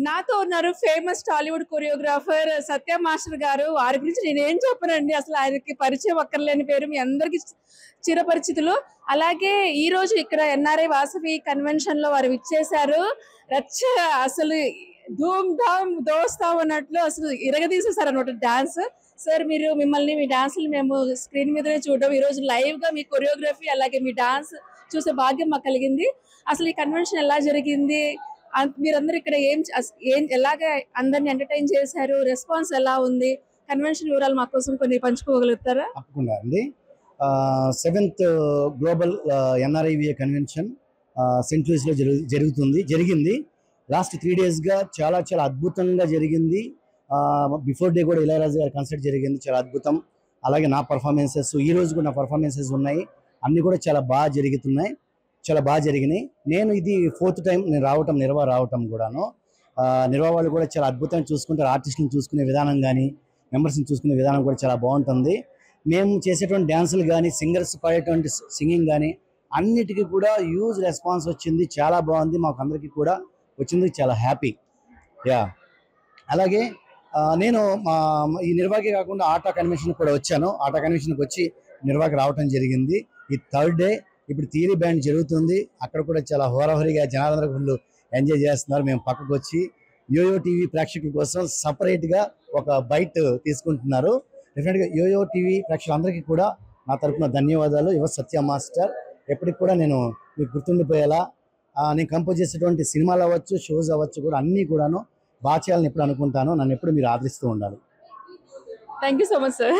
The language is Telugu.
నాతో ఉన్నారు ఫేమస్ టాలీవుడ్ కొరియోగ్రాఫర్ సత్య మాస్టర్ గారు. వారి గురించి నేనేం చెప్పనండి, అసలు ఆయనకి పరిచయం అక్కర్లేని పేరు, మీ అందరికి చిరపరిచితులు. అలాగే ఈ రోజు ఇక్కడ ఎన్ఆర్ఐ వాసవి కన్వెన్షన్ లో వారు ఇచ్చేశారు. రచ్చ అసలు ధూమ్ ధామ్ దోస్తాం అన్నట్లు అసలు ఇరగదీసేశారు అనమాట డాన్స్. సార్ మిమ్మల్ని మీ డాన్సులు మేము స్క్రీన్ మీదనే చూడడం, ఈ రోజు లైవ్ గా మీ కొరియోగ్రఫీ అలాగే మీ డాన్స్ చూసే భాగ్యం మాకు కలిగింది. అసలు ఈ కన్వెన్షన్ ఎలా జరిగింది, మీరందరూ ఇక్కడ ఎలాగ అందరిని ఎంటర్టైన్ చేశారు, రెస్పాన్స్ ఎలా ఉంది, కన్వెన్షన్ వివరాలు మా కోసం కొన్ని పంచుకోగలుగుతారా? తప్పకుండా అండి. 7th global NRIVA convention Saint లూయిస్లో జరిగింది. లాస్ట్ 3 daysగా చాలా చాలా అద్భుతంగా జరిగింది. బిఫోర్ డే కూడా ఇళయరాజా గారి కన్సర్ట్ జరిగింది, చాలా అద్భుతం. అలాగే నా పర్ఫార్మెన్సెస్, ఈ రోజు కూడా నా పర్ఫార్మెన్సెస్ ఉన్నాయి, అన్నీ కూడా చాలా బాగా జరిగినాయి. నేను ఇది 4th టైం నేను రావటం కూడాను. నిర్వా వాళ్ళు కూడా చాలా అద్భుతంగా చూసుకుంటారు. ఆర్టిస్టులను చూసుకునే విధానం కానీ, మెంబర్స్ని చూసుకునే విధానం కూడా చాలా బాగుంటుంది. మేము చేసేటువంటి డ్యాన్సులు కానీ, సింగర్స్ పాడేటువంటి సింగింగ్ కానీ అన్నిటికీ కూడా హ్యూజ్ రెస్పాన్స్ వచ్చింది. చాలా బాగుంది, మాకు అందరికీ కూడా వచ్చింది, చాలా హ్యాపీ. అలాగే నేను ఈ నిర్వాహకి కాకుండా ఆటా కన్వెన్షన్ కూడా వచ్చాను. ఆటా కన్వెన్షన్కి వచ్చి నిర్వాహకి రావటం జరిగింది. ఈ 3rd డే ఇప్పుడు థియరీ బ్యాండ్ జరుగుతుంది. అక్కడ కూడా చాలా హోరాహోరీగా జనాలందరూ ఫుల్ ఎంజాయ్ చేస్తున్నారు. మేము పక్కకు వచ్చి యోయో టీవీ ప్రేక్షకుల కోసం సపరేట్గా ఒక బైట్ తీసుకుంటున్నారు. డెఫినెట్గా యోయో టీవీ ప్రేక్షకులందరికీ కూడా నా తరఫున ధన్యవాదాలు. సత్య మాస్టర్ ఎప్పటికి కూడా నేను మీకు గుర్తుండిపోయేలా నేను కంపోజ్ చేసేటువంటి సినిమాలు అవ్వచ్చు, షోస్ అవ్వచ్చు కూడా అన్నీ కూడాను బాగా చేయాలని ఎప్పుడు అనుకుంటాను. నన్ను ఎప్పుడు మీరు ఆదరిస్తూ ఉండాలి. Thank you so much sir.